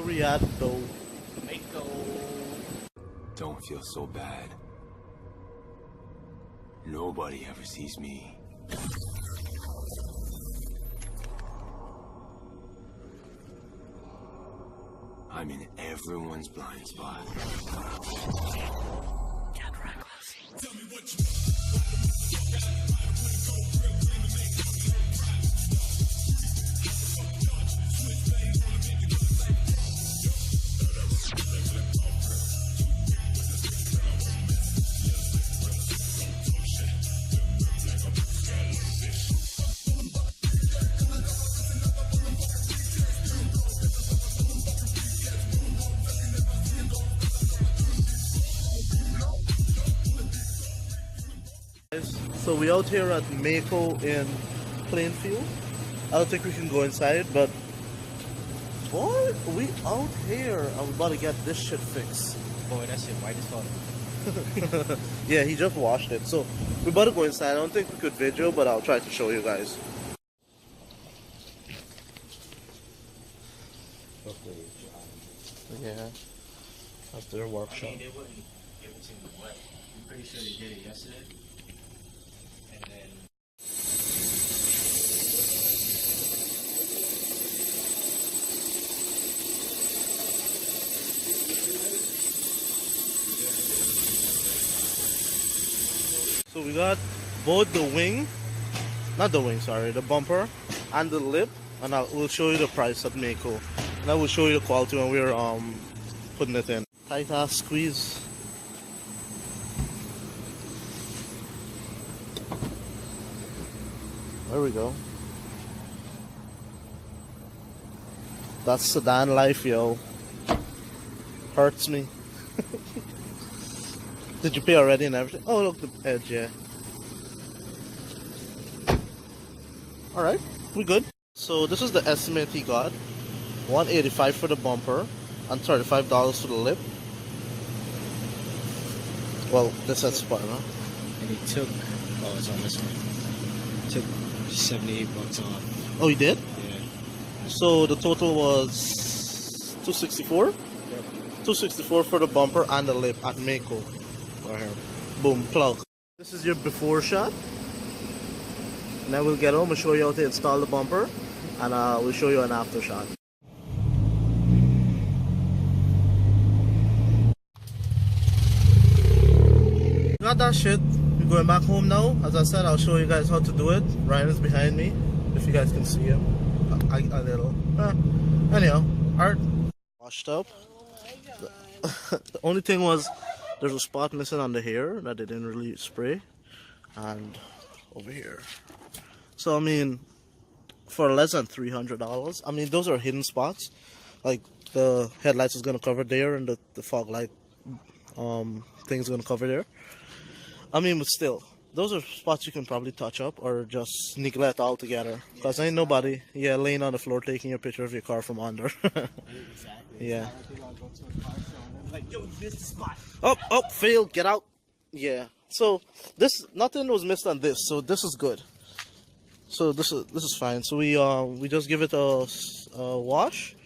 Where we at though? Mako. Don't feel so bad. Nobody ever sees me. I'm in everyone's blind spot. Get reckless. Tell me what So we out here at Mako in Plainfield. I don't think we can go inside, but boy, we out here. I'm about to get this shit fixed. Boy, that shit white as fuck. Yeah, he just washed it. So we about to go inside. I don't think we could video, but I'll try to show you guys. Yeah, that's their workshop. I mean, they wouldn't give it to me wet. I'm pretty sure they did it yesterday. And then so we got both the wing, not the wing, sorry, the bumper and the lip, and we'll show you the price at Mako. And I will show you the quality when we're putting it in. Tight ass squeeze. There we go. That's sedan life, yo. Hurts me. Did you pay already and everything? Oh, look, the edge, yeah. Alright, we good. So this is the estimate he got. $185 for the bumper and $35 for the lip. Well, this has spot, huh? and he took it's on this one. Took 78 bucks off. Oh, he did? Yeah. So the total was $264? Yep. $264 for the bumper and the lip at Mako. Right here. Boom, plug. This is your before shot. Now we'll get home and show you how to install the bumper, and we'll show you an after shot. Got that shit. We're going back home now. As I said, I'll show you guys how to do it. Ryan is behind me, if you guys can see him. A little. Anyhow, alright. Washed up. The only thing was there's a spot missing on the hair that they didn't really spray, and over here. So I mean, for less than $300, I mean those are hidden spots. Like the headlights is gonna cover there, and the fog light thing's gonna cover there. I mean, but still, those are spots you can probably touch up or just neglect altogether. Because ain't nobody, laying on the floor taking your picture of your car from under. Exactly. Yeah. Like, yo, you missed the spot. Oh, failed, get out. Yeah. So nothing was missed on this, so this is good. So this is fine. So we just give it a wash.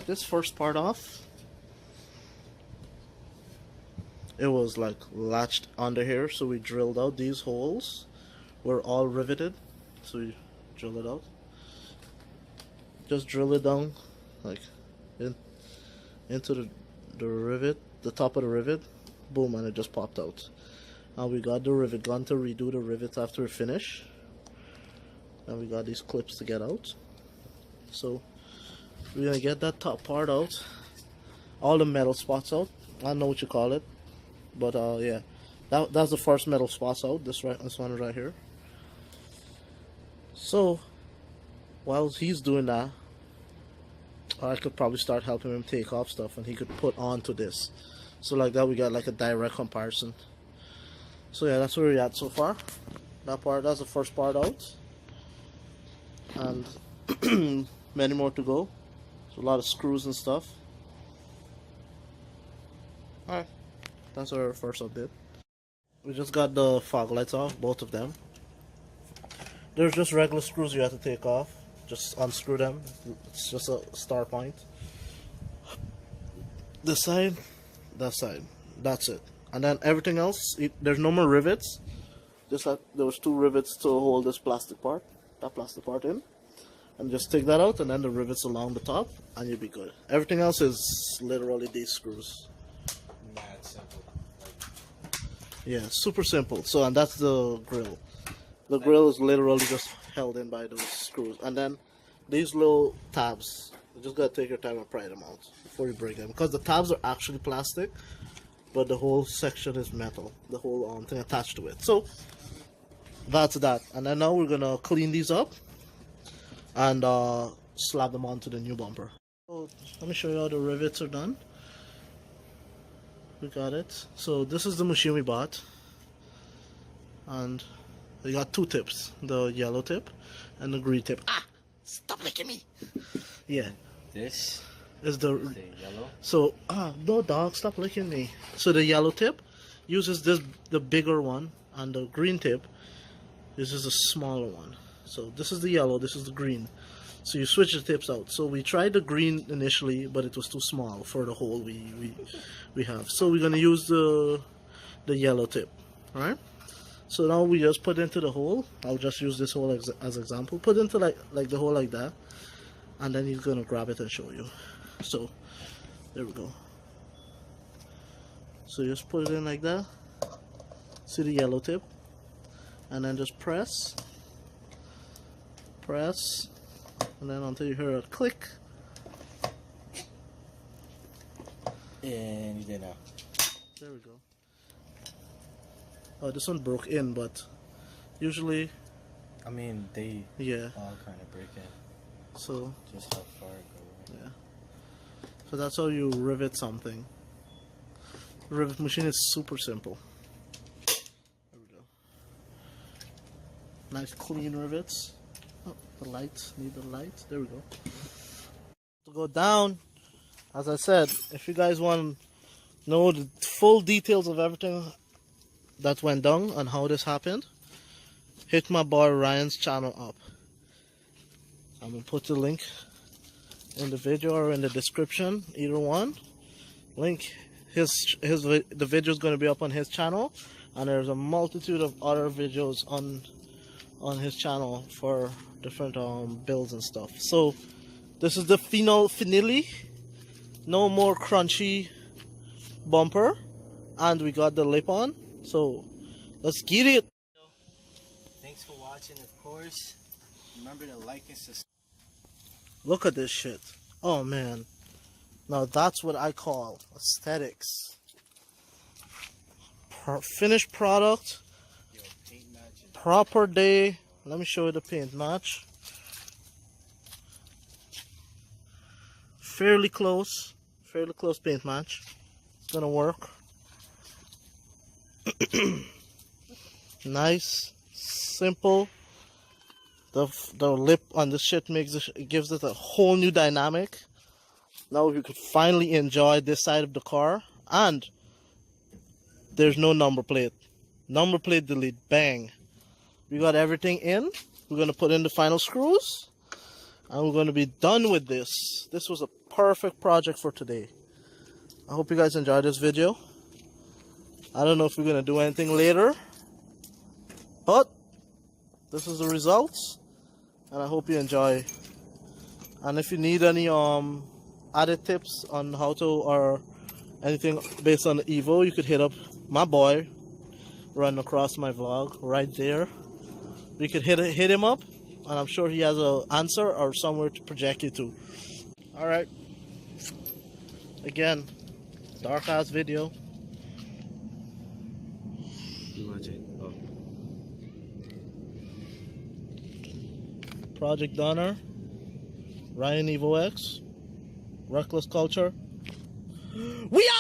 this first part off, it was like latched under here, so we drilled out these holes. Were all riveted, so we drill it out. Just drill it down, like into the rivet, the top of the rivet. Boom, and it just popped out. Now we got the rivet gun to redo the rivets after we finish. And we got these clips to get out. So we're gonna get that top part out, all the metal spots out. I don't know what you call it, but yeah, that's the first metal spots out. This one right here. So while he's doing that, I could probably start helping him take off stuff, and he could put onto this. So like that, we got like a direct comparison. So yeah, that's where we're at so far. That's the first part out, and many more to go. So a lot of screws and stuff. Alright, that's our first update. We just got the fog lights off, both of them. There's just regular screws you have to take off. Just unscrew them. It's just a start point. This side, that side. That's it. And then everything else, there's no more rivets. Just like there was 2 rivets to hold this plastic part, that plastic part in. And just take that out, and then the rivets along the top, and you'll be good. Everything else is literally these screws. Mad simple. Yeah, super simple. So, and that's the grill. The grill is literally just held in by those screws. And then these little tabs, you just gotta take your time and pry them out before you break them. Because the tabs are actually plastic, but the whole section is metal. The whole thing attached to it. So, that's that. And then now we're gonna clean these up and slap them onto the new bumper. So, let me show you how the rivets are done. We got it. So this is the machine we bought, and we got 2 tips, the yellow tip and the green tip. Ah, stop licking me. Yeah, This is the yellow. so no dog, stop licking me. So the yellow tip uses the bigger one, and the green tip uses a smaller one. So this is the yellow, this is the green. So you switch the tips out. So we tried the green initially, but it was too small for the hole we have. So we're gonna use the yellow tip, all right? So now we just put into the hole. I'll just use this hole as example. Put into like the hole like that, and then he's gonna grab it and show you. So there we go. So you just put it in like that. See the yellow tip, and then just press, and then until you hear a click. And you did now. There we go. Oh, this one broke in, but usually, I mean, they yeah. all kind of break in. So Just how far it goes. yeah. So that's how you rivet something. The rivet machine is super simple. There we go. Nice clean rivets. Oh, the lights, need the lights. There we go. To go down, as I said, if you guys want to know the full details of everything that went down and how this happened, hit my boy Ryan's channel up. I'm gonna put the link in the video or in the description, either one. Link the video is going to be up on his channel, and there's a multitude of other videos on his channel for different builds and stuff. So this is the finale, no more crunchy bumper, and we got the lip on. So let's get it. Thanks for watching, of course. Remember to like and subscribe. Look at this shit. Oh man. Now that's what I call aesthetics. Finished product. Yo, paint matching. Proper day. Let me show you the paint match. Fairly close paint match. It's gonna work. Nice, simple. The lip on this shit gives it a whole new dynamic. Now you could finally enjoy this side of the car, and there's no number plate. Number plate delete, bang. We got everything in. We're gonna put in the final screws, and we're gonna be done with this. This was a perfect project for today. I hope you guys enjoyed this video. I don't know if we're gonna do anything later, but this is the results, and I hope you enjoy. And if you need any added tips on how to, or anything based on the Evo, you could hit up my boy running across my vlog right there. You could hit him up, and I'm sure he has an answer or somewhere to project you to. All right. Again, dark ass video. You watch it? Oh. Project Donner, Ryan Evo X, Reckless Culture. We are